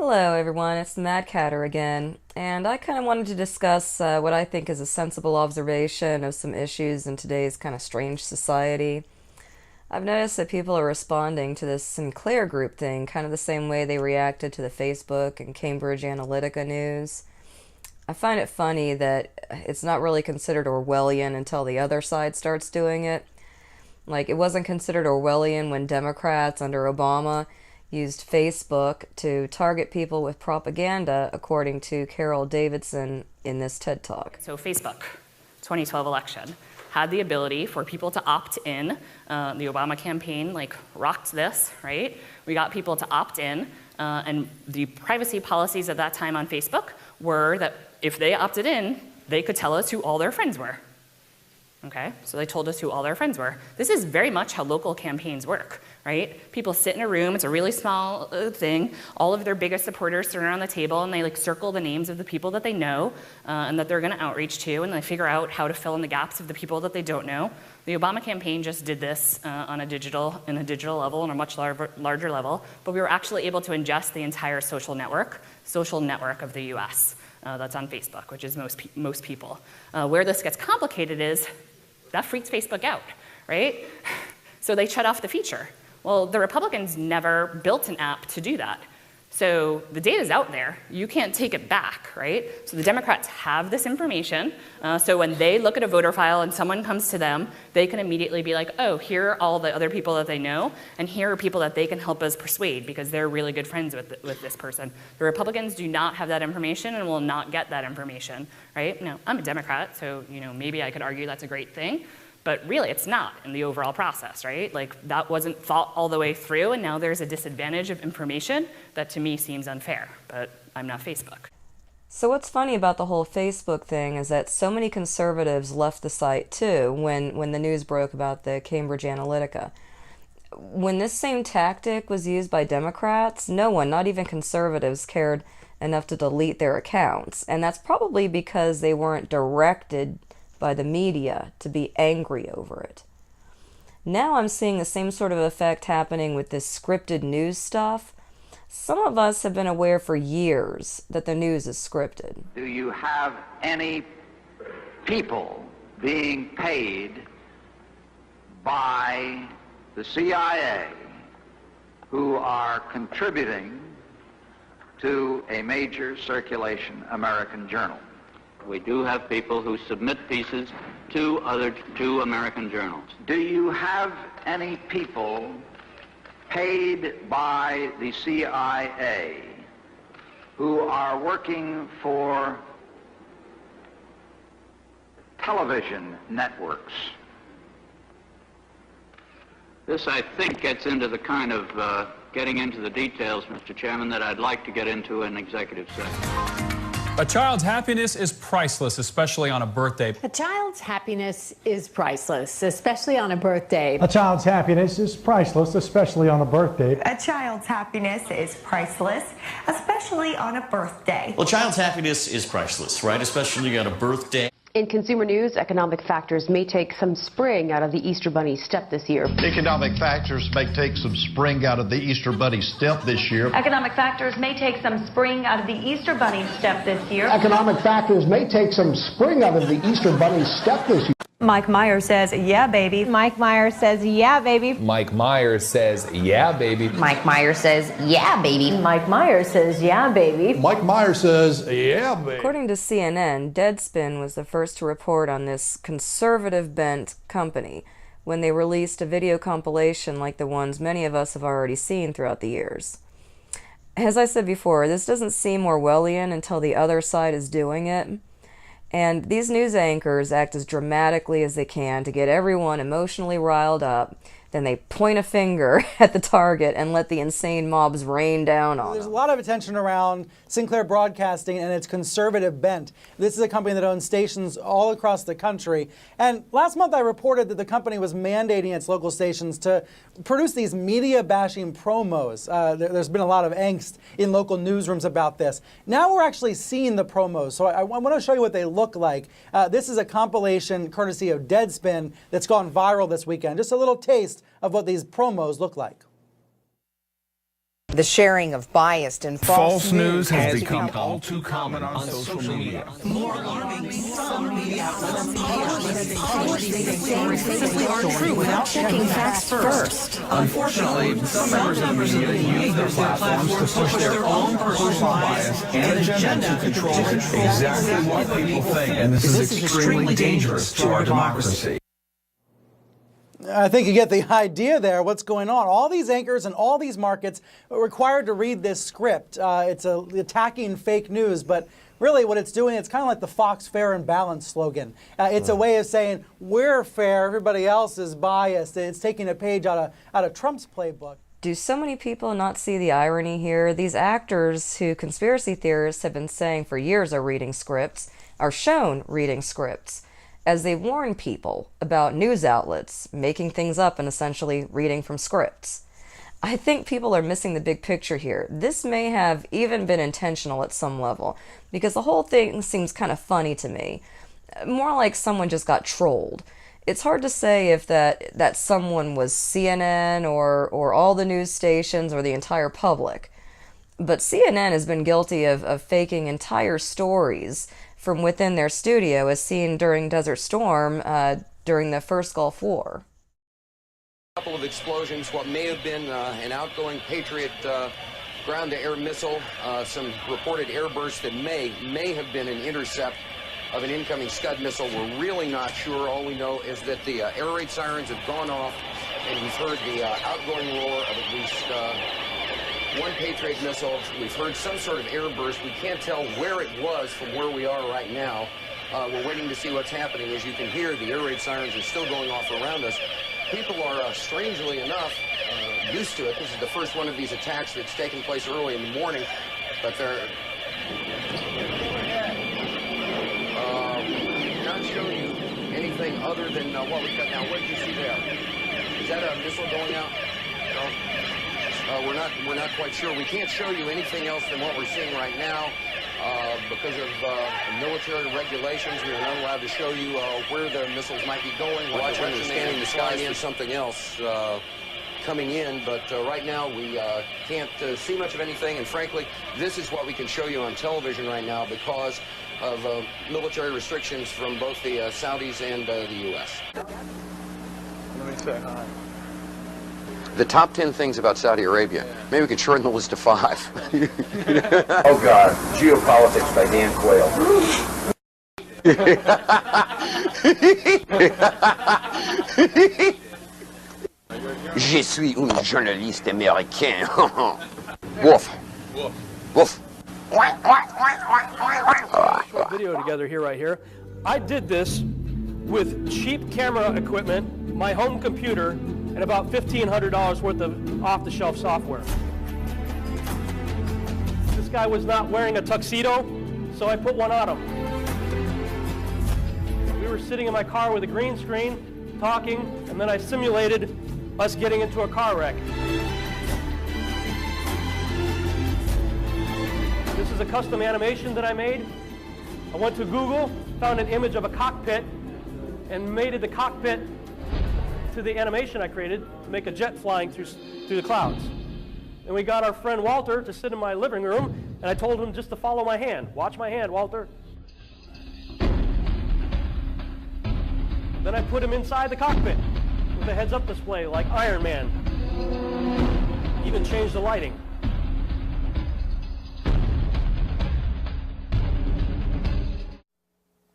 Hello everyone, it's the Mad Catter again, and I kind of wanted to discuss what I think is a sensible observation of some issues in today's kind of strange society. I've noticed that people are responding to this Sinclair group thing kind of the same way they reacted to the Facebook and Cambridge Analytica news. I find it funny that it's not really considered Orwellian until the other side starts doing it. Like, it wasn't considered Orwellian when Democrats under Obama used Facebook to target people with propaganda, according to Carol Davidson in this TED Talk. So Facebook, 2012 election, had the ability for people to opt in. The Obama campaign rocked this, right? We got people to opt in, and the privacy policies at that time on Facebook were that if they opted in, they could tell us who all their friends were. Okay, so they told us who all their friends were. This is very much how local campaigns work, right? People sit in a room, it's a really small thing, all of their biggest supporters sit around the table and they circle the names of the people that they know and that they're gonna outreach to, and they figure out how to fill in the gaps of the people that they don't know. The Obama campaign just did this in a digital level, on a much larger level, but we were actually able to ingest the entire social network of the US. That's on Facebook, which is most people. Where this gets complicated is that freaks Facebook out, right? So they shut off the feature. Well, the Republicans never built an app to do that. So the data's out there. You can't take it back, right? So the Democrats have this information. So when they look at a voter file and someone comes to them, they can immediately be like, oh, here are all the other people that they know, and here are people that they can help us persuade because they're really good friends with this person. The Republicans do not have that information and will not get that information, right? Now, I'm a Democrat, so maybe I could argue that's a great thing. But really, it's not in the overall process, right? That wasn't thought all the way through, and now there's a disadvantage of information that to me seems unfair, but I'm not Facebook. So what's funny about the whole Facebook thing is that so many conservatives left the site too when the news broke about the Cambridge Analytica. When this same tactic was used by Democrats, no one, not even conservatives, cared enough to delete their accounts, and that's probably because they weren't directed by the media to be angry over it. Now I'm seeing the same sort of effect happening with this scripted news stuff. Some of us have been aware for years that the news is scripted. Do you have any people being paid by the CIA who are contributing to a major circulation American journal? We do have people who submit pieces to American journals. Do you have any people paid by the CIA who are working for television networks? This, I think, gets into the kind of getting into the details, Mr. Chairman, that I'd like to get into in executive session. A child's happiness is priceless, especially on a birthday. A child's happiness is priceless, especially on a birthday. A child's happiness is priceless, especially on a birthday. A child's happiness is priceless, especially on a birthday. Well, a child's happiness is priceless, right? Especially on a birthday. In consumer news, economic factors may take some spring out of the Easter Bunny's step this year. Economic factors may take some spring out of the Easter Bunny's step this year. Economic factors may take some spring out of the Easter Bunny's step this year. Economic factors may take some spring out of the Easter Bunny's step this year. Mike Myers says, yeah, baby. Mike Myers says, yeah, baby. Mike Myers says, yeah, baby. Mike Myers says, yeah, baby. Mike Myers says, yeah, baby. Mike Myers says, yeah, baby. According to CNN, Deadspin was the first to report on this conservative-bent company when they released a video compilation like the ones many of us have already seen throughout the years. As I said before, this doesn't seem Orwellian until the other side is doing it. And these news anchors act as dramatically as they can to get everyone emotionally riled up. Then they point a finger at the target and let the insane mobs rain down on There's them. a lot of attention around Sinclair Broadcasting and its conservative bent. This is a company that owns stations all across the country. And last month I reported that the company was mandating its local stations to produce these media-bashing promos. There's been a lot of angst in local newsrooms about this. Now we're actually seeing the promos, so I want to show you what they look like. This is a compilation courtesy of Deadspin that's gone viral this weekend. Just a little taste of what these promos look like. The sharing of biased and false news has become all too common on social media. More alarming, some media outlets publish things that simply aren't true without checking facts first. Unfortunately, some members of the media use their platforms to push their own personal bias and agenda to control exactly what people think. And this is extremely dangerous to our democracy. I think you get the idea there, what's going on. All these anchors and all these markets are required to read this script. It's attacking fake news, but really what it's doing, it's kind of like the Fox Fair and Balanced slogan. It's a way of saying, we're fair, everybody else is biased. It's taking a page out of Trump's playbook. Do so many people not see the irony here? These actors who conspiracy theorists have been saying for years are reading scripts, are shown reading scripts, as they warn people about news outlets making things up and essentially reading from scripts. I think people are missing the big picture here. This may have even been intentional at some level, because the whole thing seems kind of funny to me. More like someone just got trolled. It's hard to say if that someone was CNN or all the news stations or the entire public. But CNN has been guilty of faking entire stories from within their studio, as seen during Desert Storm during the first Gulf War. A couple of explosions, what may have been an outgoing Patriot ground-to-air missile, some reported airbursts that may have been an intercept of an incoming Scud missile. We're really not sure. All we know is that the air raid sirens have gone off, and we've heard the outgoing roar of at least one Patriot missile. We've heard some sort of airburst. We can't tell where it was from where we are right now. We're waiting to see what's happening. As you can hear, the air raid sirens are still going off around us. People are, strangely enough, used to it. This is the first one of these attacks that's taken place early in the morning, but they're not showing you anything other than what we've got now. What did you see there? Is that a missile going out? No. We're not quite sure. We can't show you anything else than what we're seeing right now because of military regulations. We are not allowed to show you where the missiles might be going. Watching and scanning the sky for something else coming in, but right now we can't see much of anything. And frankly, this is what we can show you on television right now because of military restrictions from both the Saudis and the U.S. Let me say hi. The top 10 things about Saudi Arabia. Maybe we could shorten the list to 5. Oh, God. Geopolitics by Dan Quayle. Je suis un journaliste américain. Woof. Woof. Short video together here, right here. I did this with cheap camera equipment, my home computer, and about $1,500 worth of off-the-shelf software. This guy was not wearing a tuxedo, so I put one on him. We were sitting in my car with a green screen, talking, and then I simulated us getting into a car wreck. This is a custom animation that I made. I went to Google, found an image of a cockpit, and mated the cockpit to the animation I created to make a jet flying through the clouds. And we got our friend Walter to sit in my living room, and I told him just to follow my hand. Watch my hand, Walter. Then I put him inside the cockpit with a heads-up display like Iron Man. Even changed the lighting.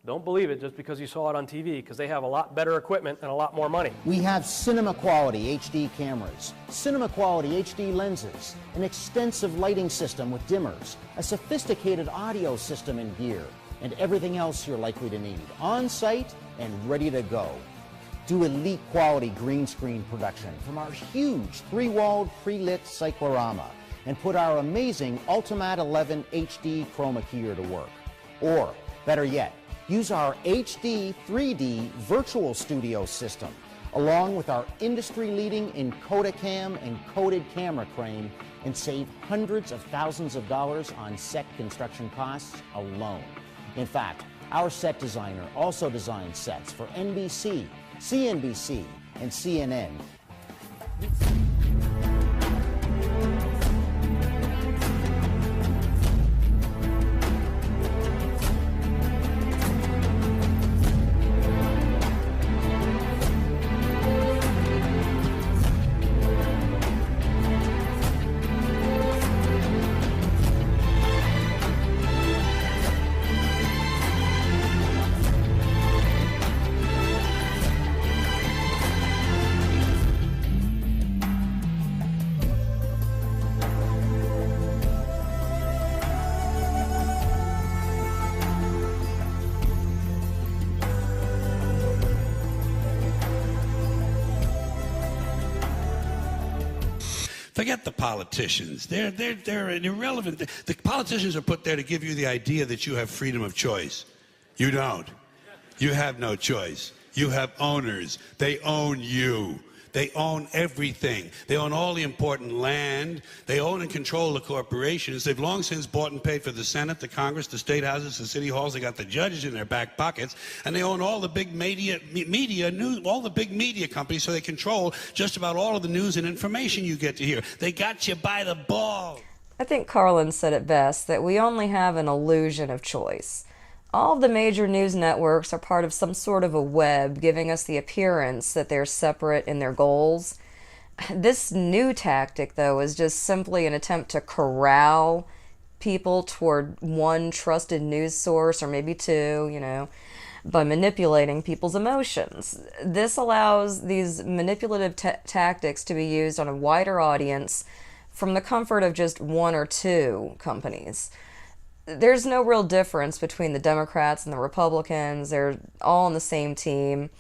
Don't believe it just because you saw it on TV, because they have a lot better equipment and a lot more money. We have cinema quality HD cameras, cinema quality HD lenses, an extensive lighting system with dimmers, a sophisticated audio system and gear, and everything else you're likely to need, on site and ready to go. Do elite quality green screen production from our huge 3-walled pre-lit cyclorama and put our amazing Ultimat 11 HD chroma keyer to work. Or, better yet, use our HD 3D virtual studio system, along with our industry-leading Encodicam and coded camera crane, and save hundreds of thousands of dollars on set construction costs alone. In fact, our set designer also designs sets for NBC, CNBC, and CNN. Forget the politicians. They're irrelevant. The politicians are put there to give you the idea that you have freedom of choice. You don't. You have no choice. You have owners. They own you. They own everything. They own all the important land. They own and control the corporations. They've long since bought and paid for the Senate, the Congress, the state houses, the city halls. They got the judges in their back pockets, and they own all the big media news, all the big media companies. So they control just about all of the news and information you get to hear. They got you by the ball. I think Carlin said it best, that we only have an illusion of choice. All of the major news networks are part of some sort of a web, giving us the appearance that they're separate in their goals. This new tactic, though, is just simply an attempt to corral people toward one trusted news source, or maybe two, by manipulating people's emotions. This allows these manipulative tactics to be used on a wider audience from the comfort of just one or two companies. There's no real difference between the Democrats and the Republicans. They're all on the same team.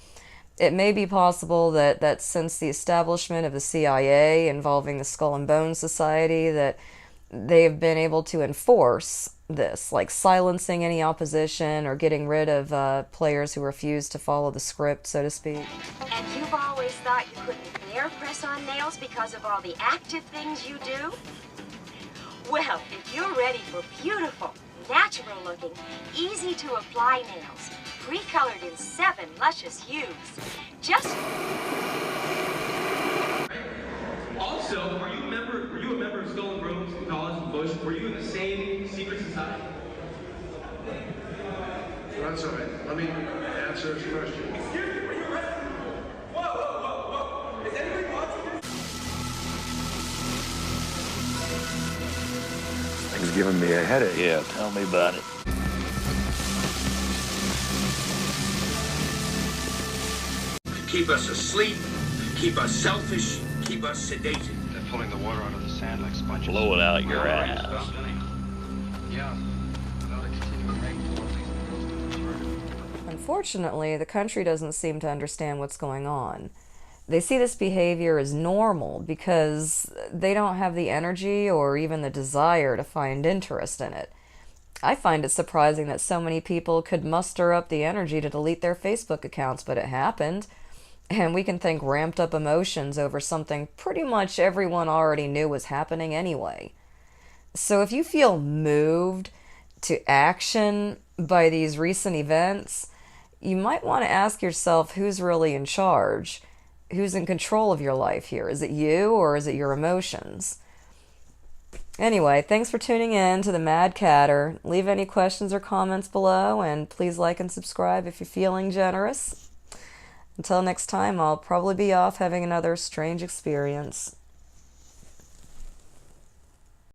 It may be possible that since the establishment of the CIA involving the Skull and Bones Society, that they've been able to enforce this, like silencing any opposition or getting rid of players who refuse to follow the script, so to speak. And you've always thought you couldn't bear press-on nails because of all the active things you do? Well, if you're ready for beautiful, natural-looking, easy-to-apply nails, pre-colored in 7 luscious hues, just... Also, were you a member of Skull and Bones in college and Bush? Were you in the same secret society? That's all right. Let me answer this question. Excuse me, were you arrested? Whoa. Is anybody watching this? It's giving me a headache. Yeah, tell me about it. Keep us asleep, keep us selfish, keep us sedated. They're pulling the water out of the sand like sponges. Blow it out your ass. Yeah. Unfortunately, the country doesn't seem to understand what's going on. They see this behavior as normal because they don't have the energy or even the desire to find interest in it. I find it surprising that so many people could muster up the energy to delete their Facebook accounts, but it happened. And we can think ramped up emotions over something pretty much everyone already knew was happening anyway. So if you feel moved to action by these recent events, you might want to ask yourself who's really in charge. Who's in control of your life here? Is it you or is it your emotions? Anyway, thanks for tuning in to the Mad Catter. Leave any questions or comments below, and please like and subscribe if you're feeling generous. Until next time, I'll probably be off having another strange experience.